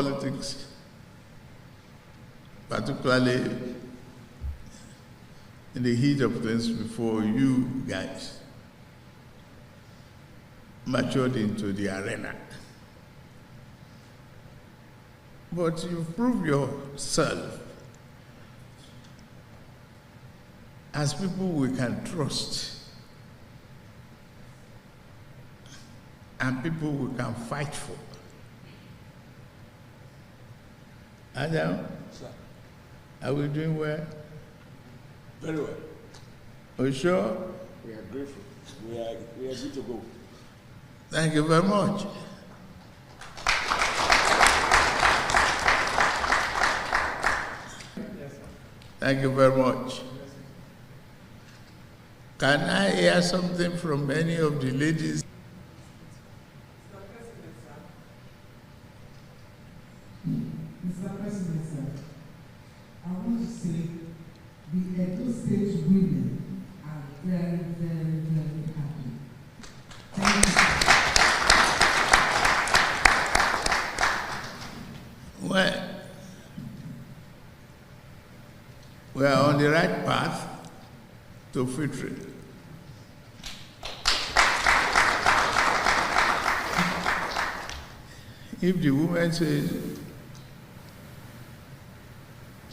politics, particularly in the heat of things before you guys matured into the arena. But you've proved yourself as people we can trust and people we can fight for. Adam, are we doing well? Very well. Are you sure? We are grateful. We are good to go. Thank you very much. Thank you very much. Can I hear something from any of the ladies? Mr. President, sir, I want to say the Edo State women are very, very, very happy. Thank you. Well, we are on the right path to victory. If the woman says,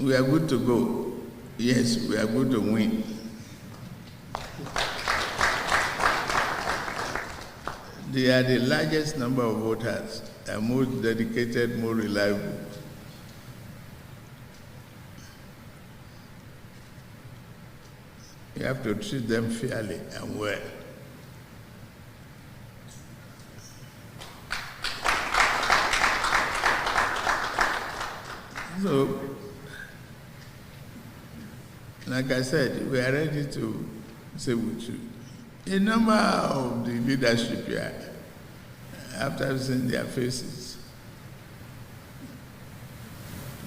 we are good to go, yes, we are good to win. They are the largest number of voters, and most dedicated, more reliable. You have to treat them fairly and well. So, like I said, we are ready to say with you. A number of the leadership here, after seeing their faces,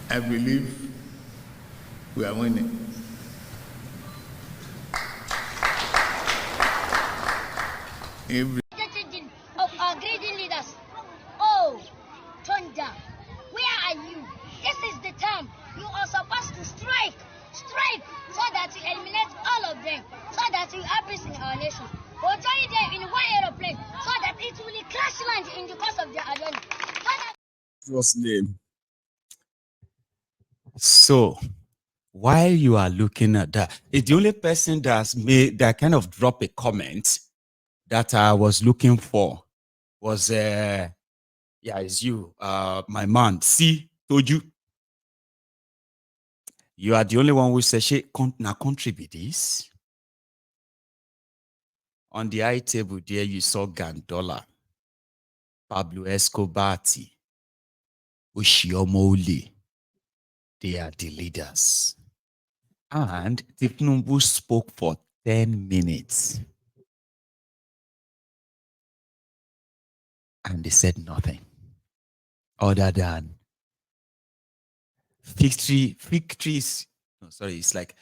I believe we are winning. Of our greedy leaders. Oh, Thunder, where are you? This is the time you are supposed to strike, so that you eliminate all of them, so that you have peace in our nation. We'll tell you there in one aeroplane, so that it will crash land in the course of their journey. First name. So, while you are looking at that, it's the only person that kind of drop a comment that I was looking for was it's you, my man. See, told you. You are the only one who says, "She na country be this." On the high table there, you saw Gandola, Pablo Escobati, Oshiomole. They are the leaders. And Tinubu spoke for 10 minutes. And they said nothing other than victories. No, sorry, it's like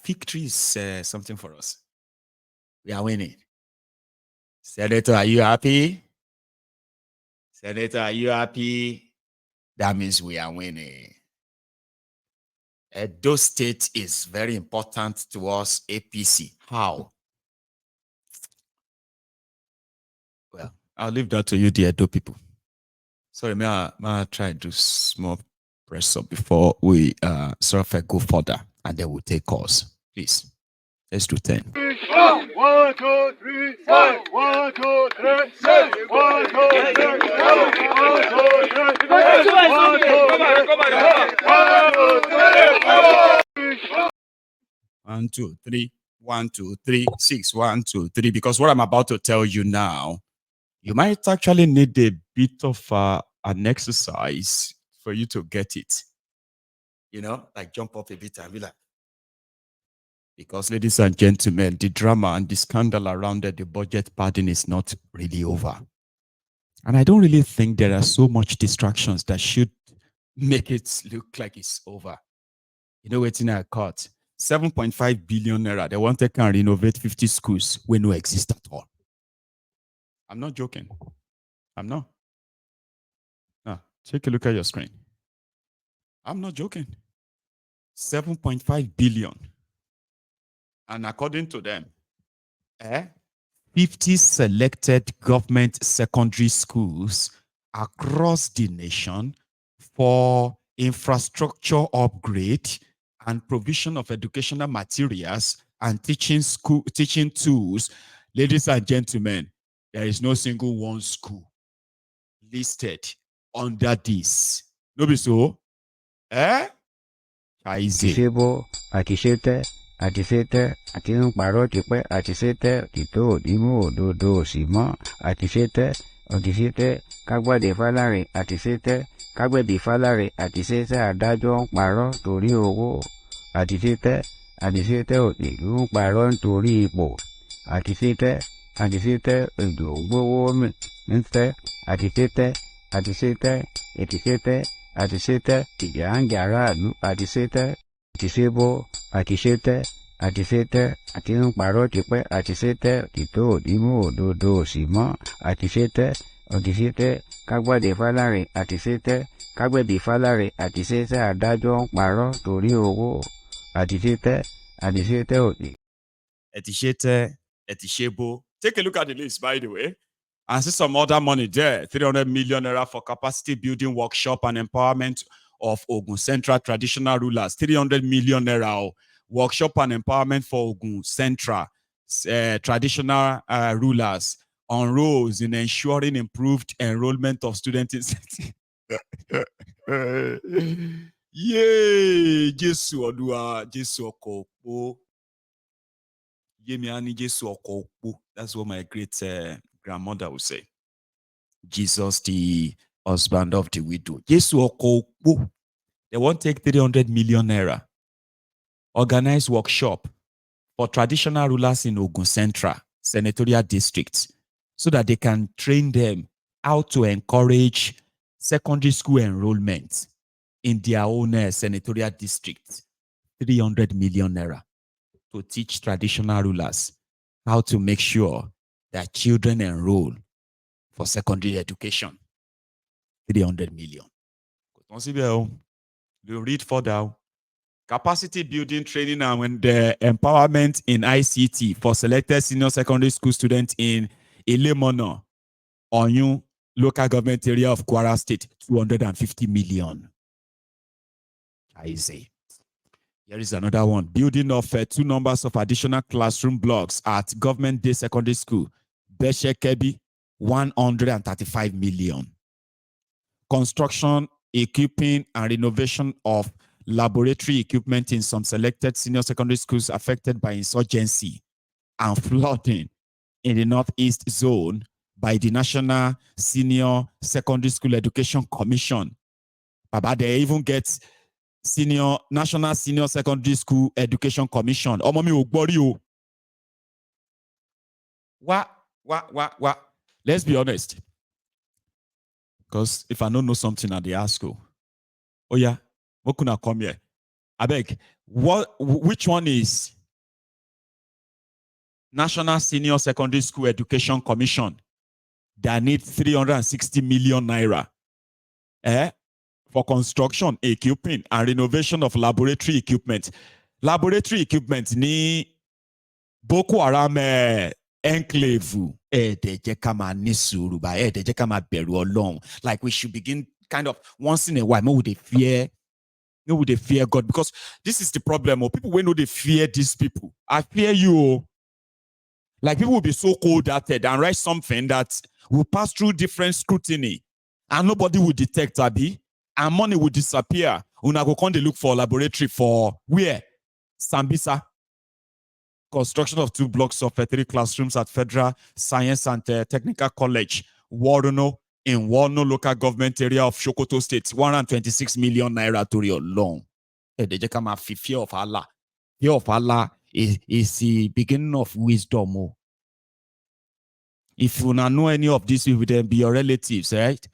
victory is something for us. We are winning. Senator, are you happy? Senator, are you happy? That means we are winning. Edo State is very important to us, APC. How? Well, I'll leave that to you, the Edo people. Sorry, may I try to do small press up before we sort of go further, and then we'll take calls. Please, let's do 10. 1, 2, 3, 4. 1, 2, 3, 4. 1, 2, 3, 4. 1, 2, 3. 1, 2, 3, 6. 1, 2, 3. Because what I'm about to tell you now, you might actually need a bit of an exercise for you to get it. You know, like jump up a bit and be like, because ladies and gentlemen, the drama and the scandal around the budget padding is not really over. And I don't really think there are so much distractions that should make it look like it's over. You know, waiting I caught 7.5 billion naira. They want to renovate 50 schools where no exist at all. I'm not joking. I'm not. No, Take a look at your screen. I'm not joking. 7.5 billion. And according to them, 50 selected government secondary schools across the nation for infrastructure upgrade and provision of educational materials and teaching tools. Ladies and gentlemen, there is no single one school listed under this. No be so? Àtisebo, àtisétẹ́, àtisétẹ́, àti ń parọ́ tipẹ́, àtisétẹ́, òtítọ́ òdìmú òdodo òsì mọ́, àtisétẹ́, òtìsétẹ́, kágbàdé fáláre, àtisétẹ́, kágbẹ̀bí fáláre, àtisétẹ́, adájọ́ ń parọ́ torí owó, àtisétẹ́, àtisétẹ́, òtìlú ń parọ́ nítorí ipò, àtisétẹ́, àtisétẹ́, èdò gbówó ń tẹ́, àtisétẹ́, àtisétẹ́, ètìsétẹ́, àtisétẹ́, ìjà ń jà aráàlú, àtisétẹ́, àtisébó, àtisétẹ́, àtisétẹ́, àti ń parọ́ tipẹ́, àtisétẹ́, òtítọ́ òdìmú òdodo òsì mọ́, àtisétẹ́, òtìsétẹ́, kágbàdé fáláre, àtisétẹ́, kágbẹ̀bí fáláre, àtisétẹ́, adájọ́ ń parọ́ torí owó, àtisétẹ́, àtisétẹ́, òtí. Àtisétẹ́, àtisébó. Take a look at the list, by the way. And see some other money there. 300 million naira for capacity building workshop and empowerment of Ogun Central traditional rulers. 300 million naira workshop and empowerment for Ogun Central traditional rulers on roles in ensuring improved enrollment of students in Yay! Jesu Odua, Jesu Okopo. Yemiani Jesu Okopo. That's what my great grandmother would say. Jesus, the husband of the widow. Jesu Okopo. They won't take 300 million naira. Organize workshop for traditional rulers in Ogun Central senatorial districts so that they can train them how to encourage secondary school enrollment in their own senatorial districts. 300 million naira to teach traditional rulers how to make sure that children enroll for secondary education. 300 million. You read further. Capacity building training and the empowerment in ICT for selected senior secondary school students in Ilemono, Oyun, local government area of Kwara State, 250 million. I say. Here is another one. Building of 2 numbers of additional classroom blocks at Government Day Secondary School, Beshekebi, 135 million. Construction, equipping, and renovation of laboratory equipment in some selected senior secondary schools affected by insurgency and flooding in the Northeast Zone by the National Senior Secondary School Education Commission. Baba, they even get National Senior Secondary School Education Commission. What? Let's be honest. Because if I don't know something at the ASCO, oh yeah, what could I come here? I beg, which one is National Senior Secondary School Education Commission that needs 360 million naira for construction, equipping, and renovation of laboratory equipment? Laboratory equipment ni Boko Haram enclave. Like we should begin kind of once in a while, would they fear God? Because this is the problem. People will know they fear these people. I fear you. Like people will be so cold-hearted and write something that will pass through different scrutiny and nobody will detect Abi, and money will disappear. Una go come they look for laboratory for where? Sambisa. Construction of 2 blocks of 3 classrooms at Federal Science and Technical College, Waruno, in Warno local government area of Sokoto State, 126 million naira to your loan. Fear of Allah. Fear of Allah is the beginning of wisdom. If you don't know any of these people, then be your relatives, right?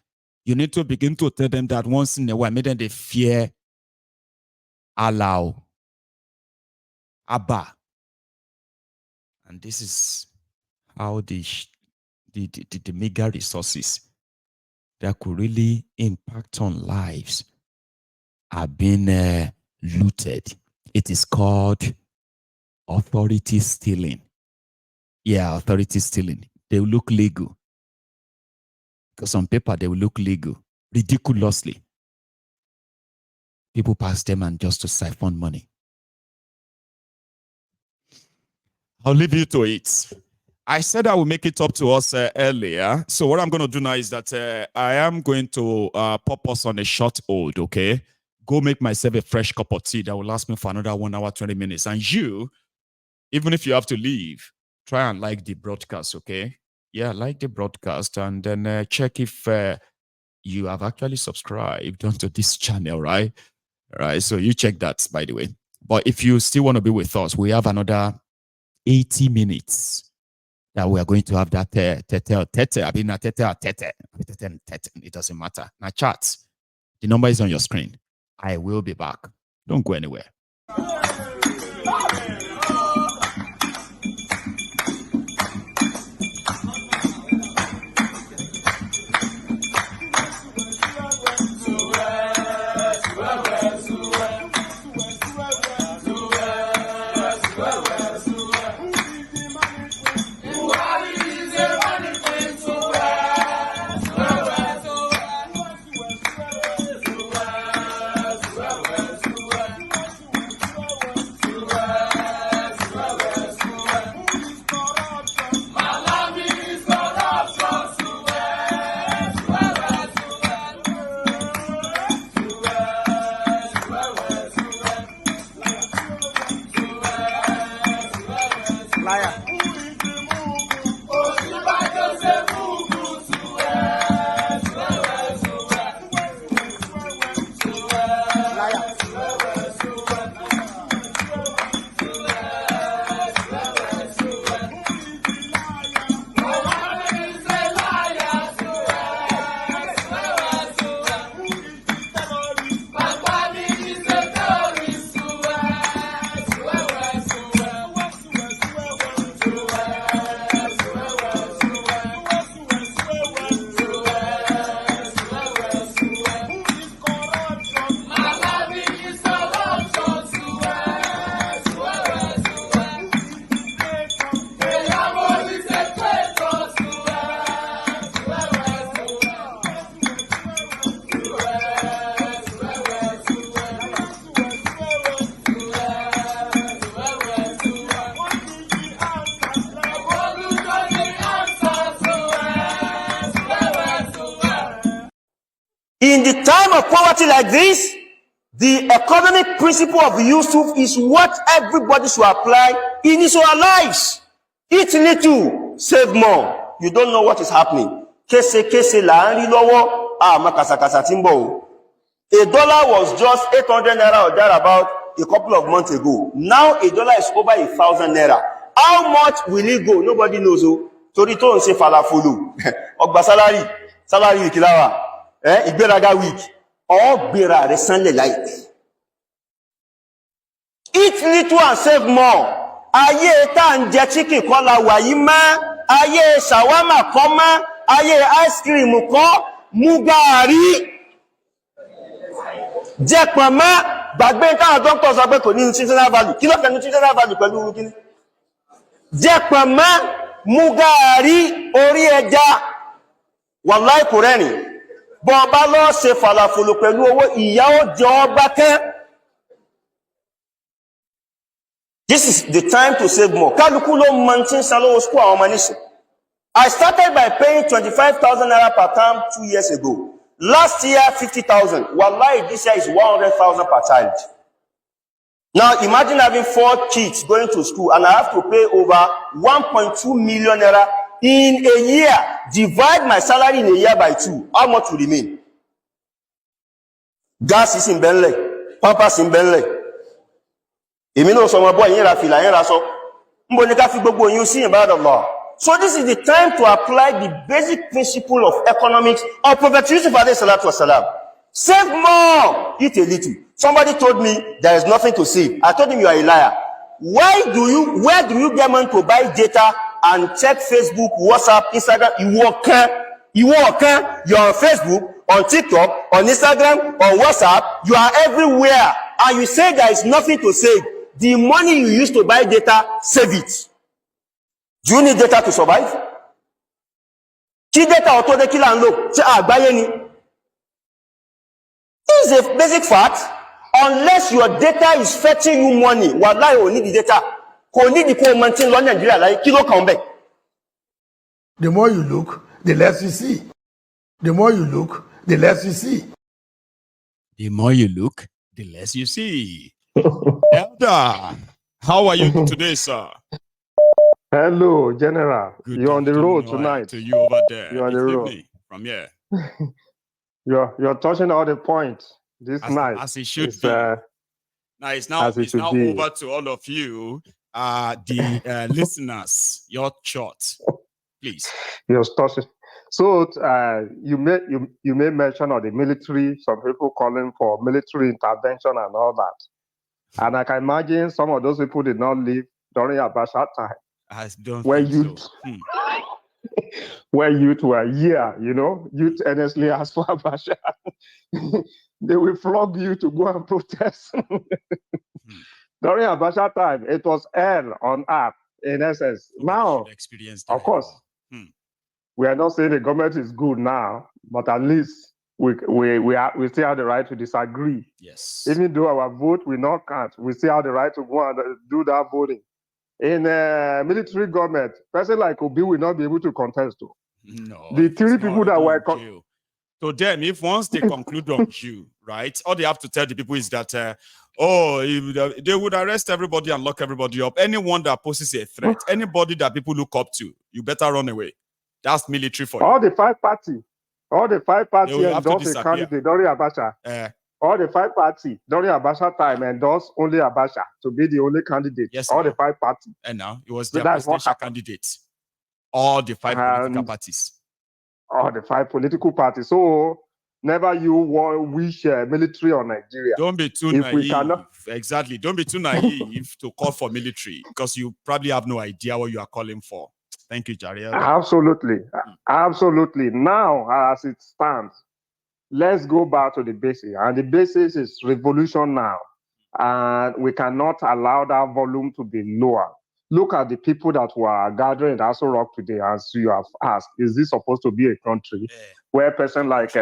You need to begin to tell them that once in a while, make them they fear Allah. Abba. And this is how the mega resources that could really impact on lives are being looted. It is called authority stealing. Yeah, authority stealing. They will look legal. Because on paper, they will look legal. Ridiculously. People pass them and just to siphon money. I'll leave you to it. I said I will make it up to us earlier. So what I'm going to do now is that I am going to pop us on a short hold, okay? Go make myself a fresh cup of tea that will last me for another 1 hour, 20 minutes. And you, even if you have to leave, try and like the broadcast, okay? Yeah, like the broadcast and then check if you have actually subscribed onto this channel, right? All right, so you check that, by the way. But if you still want to be with us, we have another 80 minutes that we are going to have that it doesn't matter. Now chat, the number is on your screen. I will be back. Don't go anywhere. In the time of poverty like this, the economic principle of Yusuf is what everybody should apply in his own lives. Eat little, save more. You don't know what is happening. Kese la nri lowo, makasakasa timbo. $1 was just 800 naira or thereabout a couple of months ago. Now $1 is over 1,000 naira. How much will it go? Nobody knows. Torito nse falafulu. Ogba salary kilawa. Ìgbéraga week. Gbéra rẹ̀ sánlẹ̀ láìpẹ́. Eat little and save more. Ayé tá ń jẹ chicken kọ́ la wà yìí mọ́. Ayé shawarma kọ́ mọ́. Ayé ice cream kọ́. Mú gààrí. Jẹ pọ̀nmọ́. Gbàgbé táwọn doctors sọ pé kò ní nutritional value. Kí ló fẹ́ nutritional value pẹ̀lú irú kíní? Jẹ pọ̀nmọ́. Mú gààrí orí ẹja. Wàláì kò rẹ́rìn. Bọ́ọ̀bá lọ ṣe falafolo pẹ̀lú owó ìyá ó jẹ ọba kẹ́. This is the time to save more. Kálukú ló mọ tí ń san lówó school àwọn ọmọ níṣẹ́. I started by paying 25,000 naira per term 2 years ago. Last year, 50,000. Wallahi, this year is 100,000 per child. Now, imagine having 4 kids going to school and I have to pay over 1.2 million naira in a year. Divide my salary in a year by 2. How much will remain? Gas is in Benley. Pampers in Benley. Emino so my boy yin ra fila yin ra so. Mbo ni ka fi gbogbo yin si ibadallah. So this is the time to apply the basic principle of economics of Prophet Yusuf alayhi salatu wasalam. Save more, eat a little. Somebody told me there is nothing to save. I told him you are a liar. Where do you get money to buy data and check Facebook, WhatsApp, Instagram? You work. You're on Facebook, on TikTok, on Instagram, on WhatsApp. You are everywhere. And you say there is nothing to save. The money you use to buy data, save it. Do you need data to survive? Kí data ọ̀tọ̀ dé kí là ń lò? Ṣé àgbáyé ni? This is a basic fact. Unless your data is fetching you money, wallahi ò need the data. Kò ní di kó maintain lọ Nigeria láyé, kí ló kàn bẹ́ẹ̀? The more you look, the less you see. The more you look, the less you see. The more you look, the less you see. Elder, how are you today, sir? Hello, General. Good You're on the road afternoon, tonight. to you over there. You're on the It's road. evening from here. You're touching all the points this night. As it should It's, be. Now it's now as it it's now should be. over to all of you, the listeners. Your shot, please. You're touching. So you made mention of the military. Some people calling for military intervention and all that. And I can imagine some of those people did not live during Abacha time. I don't where think youth, so. where youth were here, youth earnestly asked for Abacha. They will flog you to go and protest. During Abacha time, it was hell on earth, in essence. Now, of course, we are not saying the government is good now, but at least we still have the right to disagree. Yes. Even though our vote will not count, we still have the right to go and do that voting. In military government, person like Obi will not be able to contest. No. The three people that were to them, if once they conclude on you, right, all they have to tell the people is that, they would arrest everybody and lock everybody up. Anyone that poses a threat, anybody that people look up to, you better run away. That's military for you. All the five parties endorse a candidate during Abacha. All the five parties during Abacha time endorsed only Abacha to be the only candidate. Yes, all the five parties. And now it was their presidential candidates. All the five political parties. All the five political parties. So never you wish military on Nigeria. Don't be too naive. Exactly. Don't be too naive to call for military because you probably have no idea what you are calling for. Thank you, Jariel. Absolutely. Absolutely. Now, as it stands, let's go back to the basis. And the basis is revolution now. And we cannot allow that volume to be lower. Look at the people that were gathering at Aso Rock today, as you have asked. Is this supposed to be a country where a person like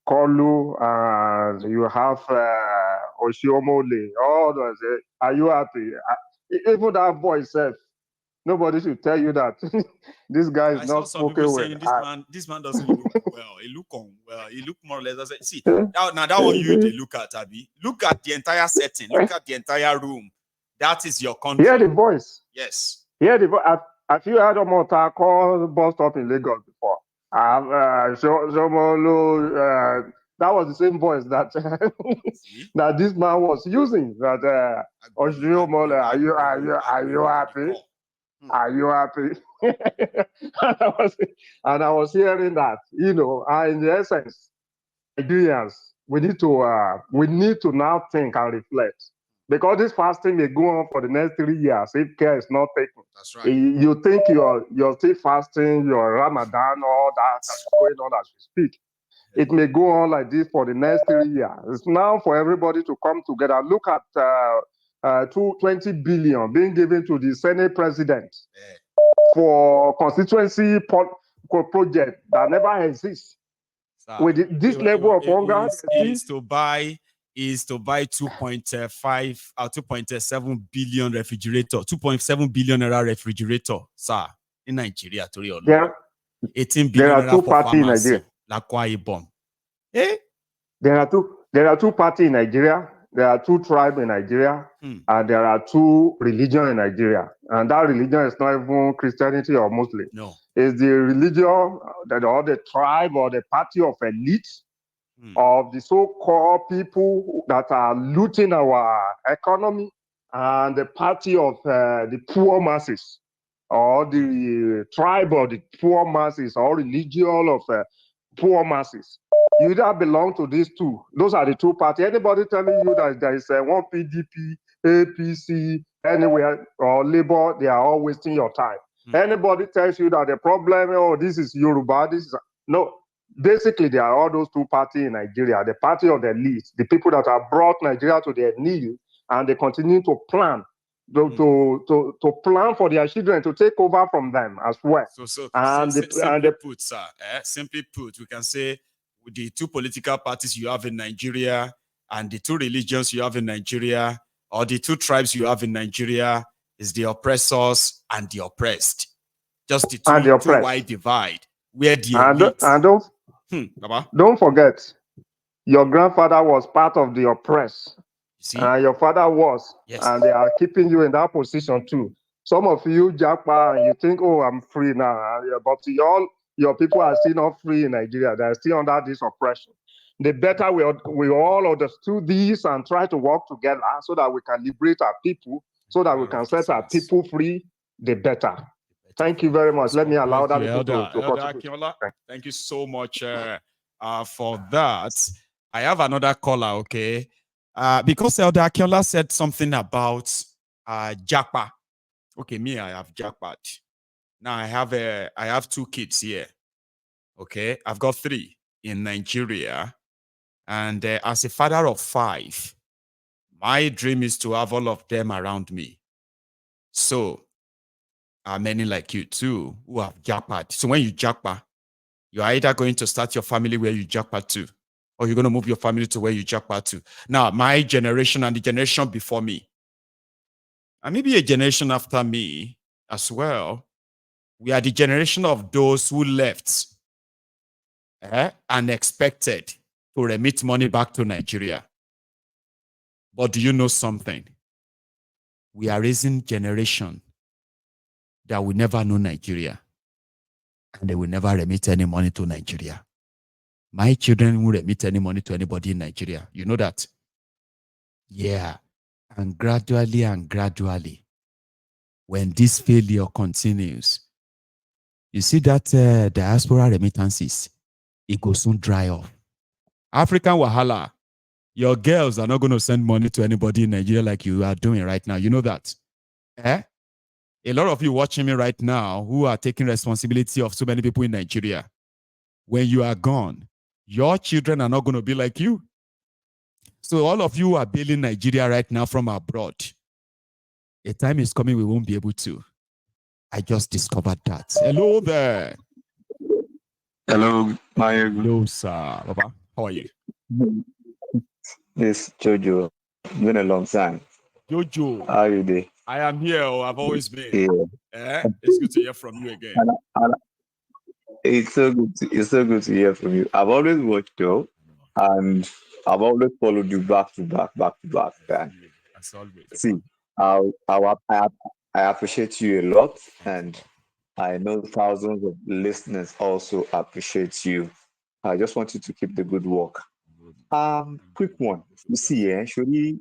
Kolu and you have Oshiomole, all those, are you happy? Even that boy said, nobody should tell you that this guy is not spoken well. This man doesn't look well. He look unwell. He look more or less. See, now that one you they look at, Abby. Look at the entire setting. Look at the entire room. That is your country. Hear the voice. Yes. Hear the voice. Have you heard of Mota call bus stop in Lagos before? That was the same voice that that this man was using. That Oshiomole, are you happy? Are you happy? and I was hearing that, in the essence, Nigerians, we need to now think and reflect. Because this fasting may go on for the next 3 years if care is not taken. That's right. You think you're still fasting, your Ramadan, all that's going on as we speak. It may go on like this for the next 3 years. It's now for everybody to come together. Look at 20 billion being given to the Senate president for constituency project that never exists. With this level of hunger, is to buy 2.5 or 2.7 billion refrigerator, 2.7 billion naira refrigerator, sir, in Nigeria. 18 billion there are two parties in Nigeria. There are two parties in Nigeria. There are two tribes in Nigeria, and there are two religions in Nigeria. And that religion is not even Christianity or Muslim. No. It's the religion or the tribe or the party of elite of the so-called people that are looting our economy, and the party of the poor masses, or the tribe of the poor masses, or religion of poor masses. You either belong to these two. Those are the two parties. Anybody telling you that there is one PDP, APC, anywhere, or Labour, they are all wasting your time. Anybody tells you that the problem, oh, this is Yoruba, this is no. Basically, there are all those two parties in Nigeria: the party of the elite, the people that have brought Nigeria to their knees, and they continue to plan to plan for their children to take over from them as well. Simply put, we can say the two political parties you have in Nigeria and the two religions you have in Nigeria, or the two tribes you have in Nigeria, is the oppressors and the oppressed. Just the two wide divide where the elite. Don't forget, your grandfather was part of the oppressed. Your father was, and they are keeping you in that position too. Some of you japa and you think, oh, I'm free now, but your people are still not free in Nigeria. They are still under this oppression. The better we all understood this and try to work together so that we can liberate our people, so that we can set our people free, the better. Thank you very much. Let me allow that people to contribute. Thank you so much for that. I have another caller, okay? Because Elder Akiola said something about Japa. Okay, me, I have jackpot. Now I have two kids here. Okay, I've got 3 in Nigeria. And as a father of 5, my dream is to have all of them around me. So, many like you too who have jackpot. So when you jackpot, you're either going to start your family where you jackpot to, or you're going to move your family to where you jackpot to. Now, my generation and the generation before me, and maybe a generation after me as well, we are the generation of those who left and expected to remit money back to Nigeria. But do you know something? We are raising generation that will never know Nigeria, and they will never remit any money to Nigeria. My children will remit any money to anybody in Nigeria. You know that? Yeah. And gradually, when this failure continues, you see that diaspora remittances, it will soon dry off. African Wahala, your girls are not going to send money to anybody in Nigeria like you are doing right now. You know that? A lot of you watching me right now who are taking responsibility of so many people in Nigeria, when you are gone, your children are not going to be like you. So all of you who are bailing Nigeria right now from abroad, a time is coming we won't be able to. I just discovered that. Hello there. Hello, Mayor. Hello, sir. Baba, how are you? This Jojo. It's been a long time. Jojo. How are you doing? I am here. I've always been. Yeah. It's good to hear from you again. It's so good to hear from you. I've always watched you, and I've always followed you back to back. As always. See, I appreciate you a lot, and I know thousands of listeners also appreciate you. I just want you to keep the good work. Quick one. You see, surely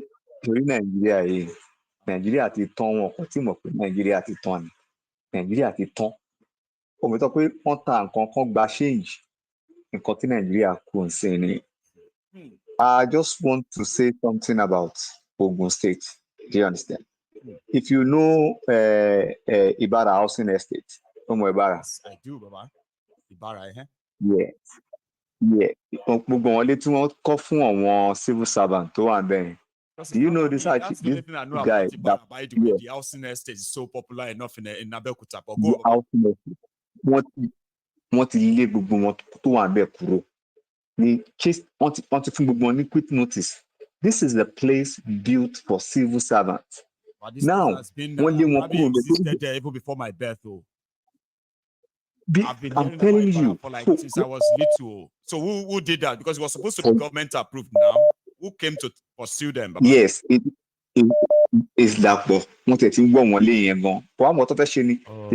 Nigeria ti tán wọn kò tí mọ̀ pé Nigeria ti tán ni. Nigeria ti tán. Omi tó pé wọ́n ta nǹkan kan gba change. Nǹkan tí Nigeria kò ń ṣe ni. I just want to say something about Ogun State. Do you understand? If you know Ibara Housing Estate, Ibara. Yes, I do, Baba. Ibara, Yeah. Gbogbo wọn lé tí wọ́n kọ́ fún àwọn civil servant tó wà bẹ́ẹ̀. Do you know this guy? That's the only thing I know about Ibara. By the way, the housing estate is so popular enough in Abeokuta. But go on. Wọ́n ti lé gbogbo wọn tó wà bẹ́ẹ̀ kúrò. Wọ́n ti fún gbogbo wọn ní quick notice. This is the place built for civil servants. Now, wọ́n lé wọn kúrò. Existed there even before my birth, though. I've been I'm telling you, for since I was little. So who did that? Because it was supposed to be government approved now. Who came to pursue them? Baba? Yes, it's Dapo. The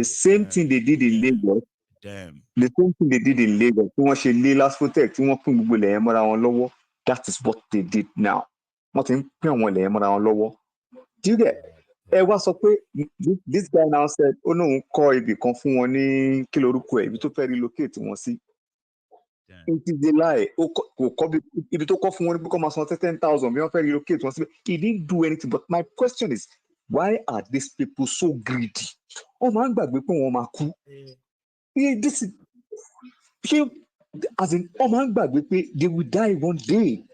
same thing they did in Lagos. Damn. The same thing they did in Lagos. That is what they did now. Do you get? This guy now said, oh no, call ibi kan fún wọn ní kí lorúkọ ẹ̀, ibi tó fẹ́ relocate wọn sí. It is a lie. Ibi tó kọ́ fún wọn ní kó máa san 10,000 bí wọ́n fẹ́ relocate wọn sí. He didn't do anything. But my question is, why are these people so greedy wọ́n máa ń gbàgbé pé wọ́n máa kú. This is, as in, wọ́n máa ń gbàgbé pé they will die one day.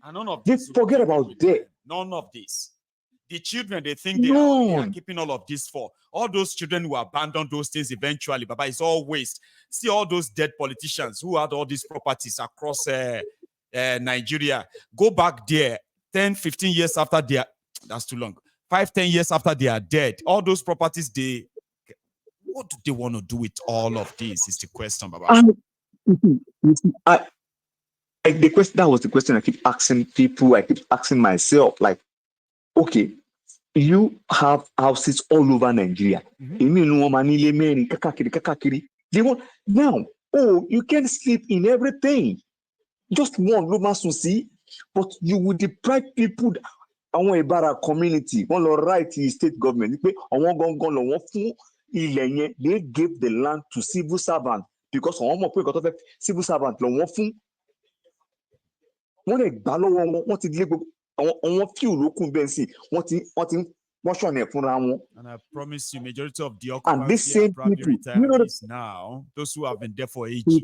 And none of They this forget about death. None of this. The children, they think they are keeping all of this for. All those children who abandon those things eventually, Baba, it's all waste. See all those dead politicians who had all these properties across Nigeria. Go back there 10, 15 years after they are, that's too long. 5, 10 years after they are dead. All those properties, what do they want to do with all of this is the question, Baba. The question, that was the question I keep asking people. I keep asking myself, like, okay, you have houses all over Nigeria. They want now. Oh, you can sleep in everything. Just one Loma Susi, but you will deprive people. Àwọn Ìbàrà community, one lọ right to state government. Àwọn gangan lọ wọ́n fún ilẹ̀ yẹn. They gave the land to civil servant because àwọn mọ̀ pé nǹkan tó fẹ́ civil servant lọ wọ́n fún. Wọ́n lè gbà lọ́wọ́ wọn, wọ́n ti lé gbogbo àwọn few lókun bẹ́ẹ̀ sí, wọ́n ti wọ́n ẹ̀ fúnra wọn. And I promise you, majority of the occupants are probably retirees now. Those who have been there for ages, who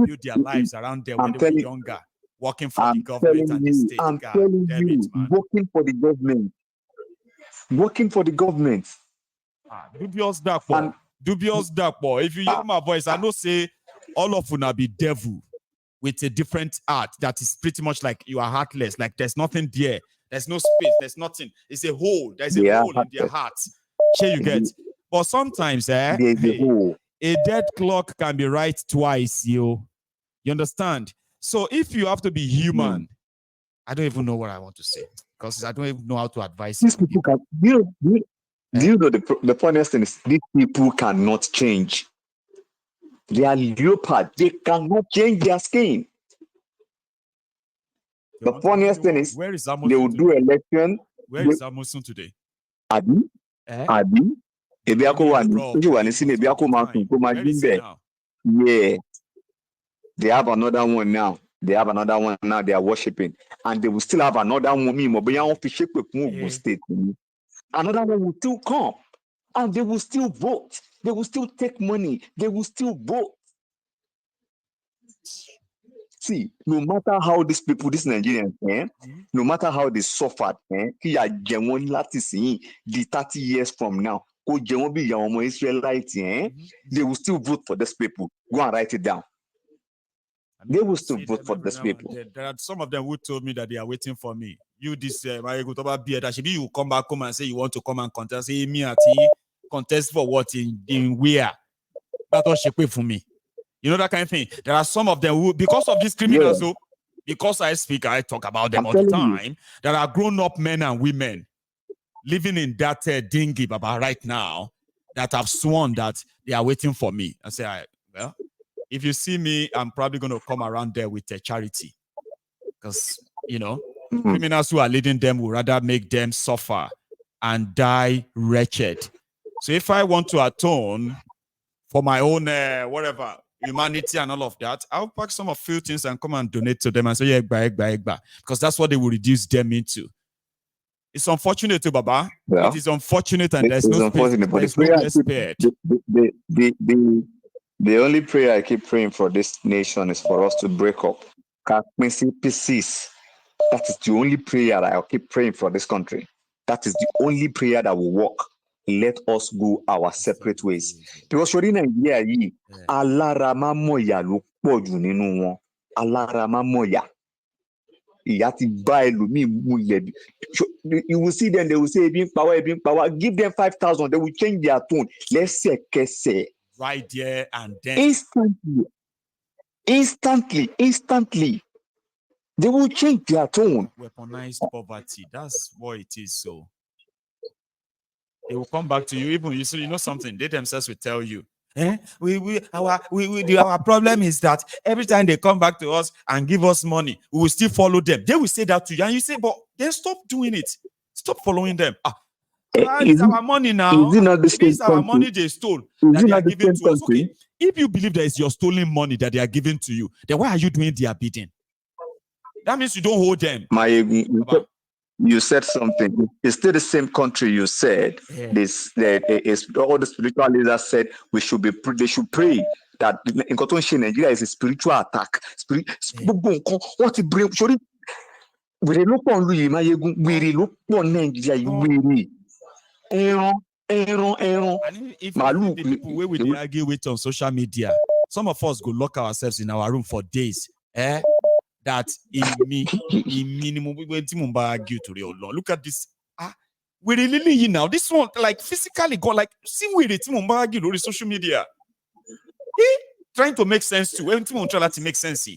built their lives around there when they were younger, working for the government and the state. I'm telling you, working for the government. Working for the government. Dubious dark boy. Dubious dark boy. If you hear my voice, I know say all of you now be devil with a different art that is pretty much like you are heartless. Like there's nothing there. There's no space. There's nothing. It's a hole. There's a hole in their hearts. Sure you get. But sometimes, a dead clock can be right twice, you understand? So if you have to be human, I don't even know what I want to say because I don't even know how to advise these people. Do you know the funniest thing is these people cannot change. They are leopard. They cannot change their skin. The funniest thing is they will do election. Where is Amosun today? Abi. Yeah. They have another one now. They are worshiping. And they will still have another one. State. Another one will still come. And they will still vote. They will still take money. They will still vote. See, no matter how these people, these Nigerians, no matter how they suffered, the 30 years from now, they will still vote for these people. Go and write it down. They will still vote for these people. There are some of them who told me that they are waiting for me. You, this, you come back home and say you want to come and contest. Say, me, contest for what? In where? That's what she paid for me. You know that kind of thing. There are some of them who, because of these criminals, because I talk about them all the time. There are grown-up men and women living in that dinghy, Baba, right now, that have sworn that they are waiting for me. I say, well, if you see me, I'm probably going to come around there with a charity, because criminals who are leading them will rather make them suffer and die wretched. So if I want to atone for my own whatever. Humanity and all of that, I'll pack some of few things and come and donate to them and say, yeah, because that's what they will reduce them into. It's unfortunate, Baba. It is unfortunate, and there's no space. There's no spared. The only prayer I keep praying for this nation is for us to break up. Peace. That is the only prayer I keep praying for this country. That is the only prayer that will work. Let us go our separate ways. Because you're in Nigeria, alarama moya ló pọ̀ jù nínú wọn. Alarama moya. You will see them, they will say, ebi power. Give them 5,000, they will change their tone. Let's say. Right there and then. Instantly. They will change their tone. Weaponized poverty. That's what it is, so. They will come back to you. Even you know something. They themselves will tell you. Our problem is that every time they come back to us and give us money, we will still follow them. They will say that to you, and you say, "But then stop doing it. Stop following them." It's our money now. It's our money they stole that they are giving to us. Okay. If you believe that it's your stolen money that they are giving to you, then why are you doing their bidding? That means you don't hold them. you said something. It's still the same country you said. This all the spiritual leaders said they should pray that in Nigeria is a spiritual attack. What he bring? Sorry, we look on Louis Mayegun. We look on Nigeria. We if the people where we argue with on social media, some of us go lock ourselves in our room for days. That in minimum we went to argue to real law. Look at this. We really you now. This one like physically go like see we the argue on social media. Trying to make sense too. When trying to make sense.